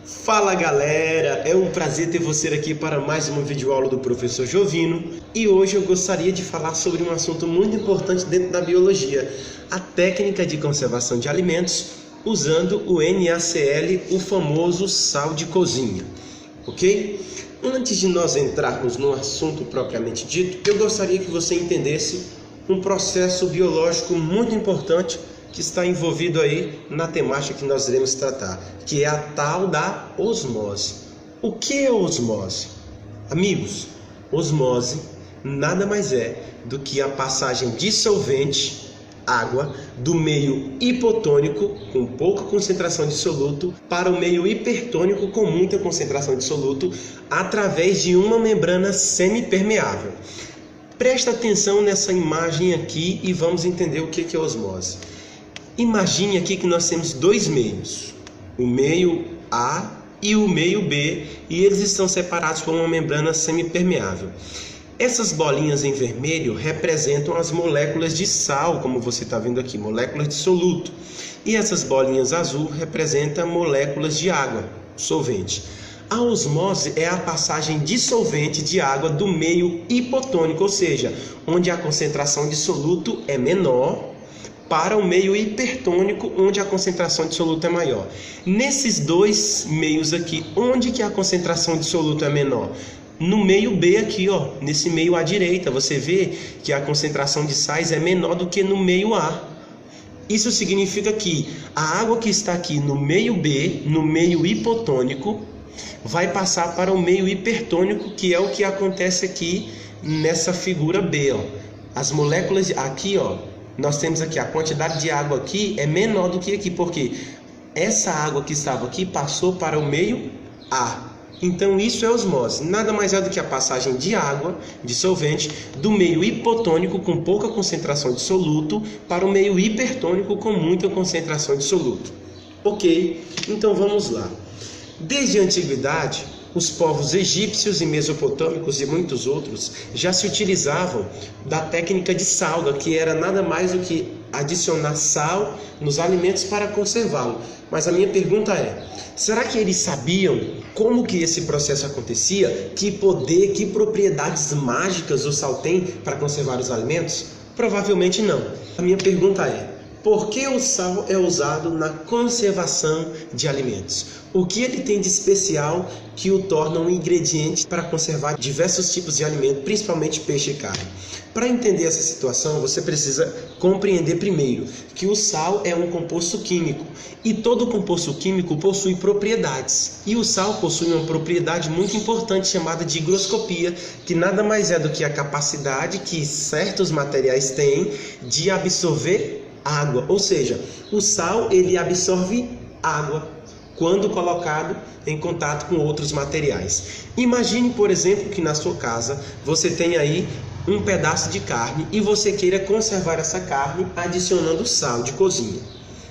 Fala galera, é um prazer ter você aqui para mais uma videoaula do professor Jovino e hoje eu gostaria de falar sobre um assunto muito importante dentro da biologia, a técnica de conservação de alimentos usando o NaCl, o famoso sal de cozinha, ok? Antes de nós entrarmos no assunto propriamente dito, eu gostaria que você entendesse um processo biológico muito importante que está envolvido aí na temática que nós iremos tratar, que é a tal da osmose. O que é osmose? Amigos, osmose nada mais é do que a passagem de solvente, água, do meio hipotônico, com pouca concentração de soluto, para o meio hipertônico, com muita concentração de soluto, através de uma membrana semipermeável. Presta atenção nessa imagem aqui e vamos entender o que é osmose. Imagine aqui que nós temos dois meios, o meio A e o meio B, e eles estão separados por uma membrana semipermeável. Essas bolinhas em vermelho representam as moléculas de sal, como você está vendo aqui, moléculas de soluto. E essas bolinhas azul representam moléculas de água, solvente. A osmose é a passagem dissolvente de água do meio hipotônico, ou seja, onde a concentração de soluto é menor, para o meio hipertônico, onde a concentração de soluto é maior. Nesses dois meios aqui, onde que a concentração de soluto é menor? No meio B aqui, ó, nesse meio à direita, você vê que a concentração de sais é menor do que no meio A. Isso significa que a água que está aqui no meio B, no meio hipotônico, vai passar para o meio hipertônico, que é o que acontece aqui nessa figura B, ó. As moléculas aqui, ó, nós temos aqui a quantidade de água aqui é menor do que aqui, porque essa água que estava aqui passou para o meio A. Então isso é osmose, nada mais é do que a passagem de água, de solvente, do meio hipotônico com pouca concentração de soluto para o meio hipertônico com muita concentração de soluto. Ok, então vamos lá. Desde a antiguidade, os povos egípcios e mesopotâmicos e muitos outros já se utilizavam da técnica de salga, que era nada mais do que adicionar sal nos alimentos para conservá-lo. Mas a minha pergunta é, será que eles sabiam como que esse processo acontecia? Que poder, que propriedades mágicas o sal tem para conservar os alimentos? Provavelmente não. A minha pergunta é, por que o sal é usado na conservação de alimentos? O que ele tem de especial que o torna um ingrediente para conservar diversos tipos de alimento, principalmente peixe e carne? Para entender essa situação, você precisa compreender primeiro que o sal é um composto químico e todo composto químico possui propriedades. E o sal possui uma propriedade muito importante chamada de higroscopia, que nada mais é do que a capacidade que certos materiais têm de absorver água, ou seja, o sal ele absorve água quando colocado em contato com outros materiais. Imagine, por exemplo, que na sua casa você tem aí um pedaço de carne e você queira conservar essa carne adicionando sal de cozinha,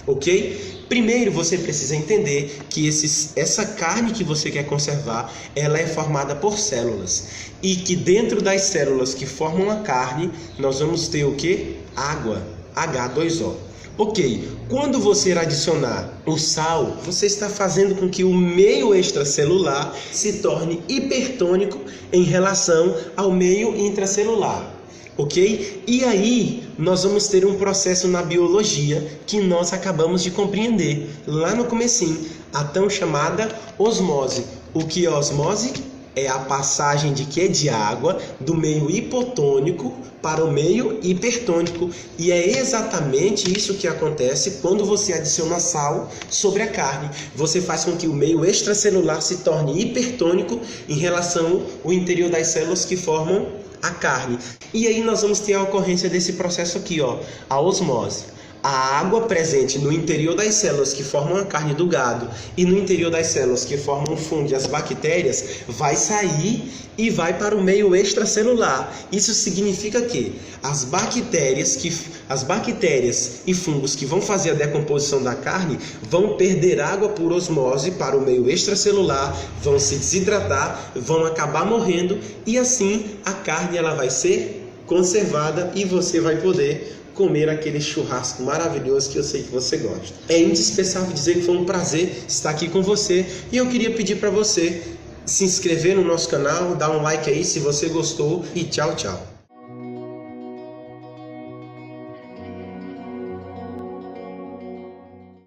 ok? Primeiro você precisa entender que essa carne que você quer conservar, ela é formada por células e que dentro das células que formam a carne, nós vamos ter o que? Água. H2O. Ok, quando você adicionar o sal, você está fazendo com que o meio extracelular se torne hipertônico em relação ao meio intracelular. Ok? E aí nós vamos ter um processo na biologia que nós acabamos de compreender lá no comecinho, a tão chamada osmose. O que é osmose? É a passagem de quê? De água do meio hipotônico para o meio hipertônico. E é exatamente isso que acontece quando você adiciona sal sobre a carne. Você faz com que o meio extracelular se torne hipertônico em relação ao interior das células que formam a carne. E aí nós vamos ter a ocorrência desse processo aqui, ó, a osmose. A água presente no interior das células que formam a carne do gado e no interior das células que formam o fungo e as bactérias vai sair e vai para o meio extracelular. Isso significa que as bactérias e fungos que vão fazer a decomposição da carne vão perder água por osmose para o meio extracelular, vão se desidratar, vão acabar morrendo e assim a carne ela vai ser conservada e você vai poder comer aquele churrasco maravilhoso que eu sei que você gosta. É indispensável dizer que foi um prazer estar aqui com você e eu queria pedir para você se inscrever no nosso canal, dar um like aí se você gostou e tchau, tchau.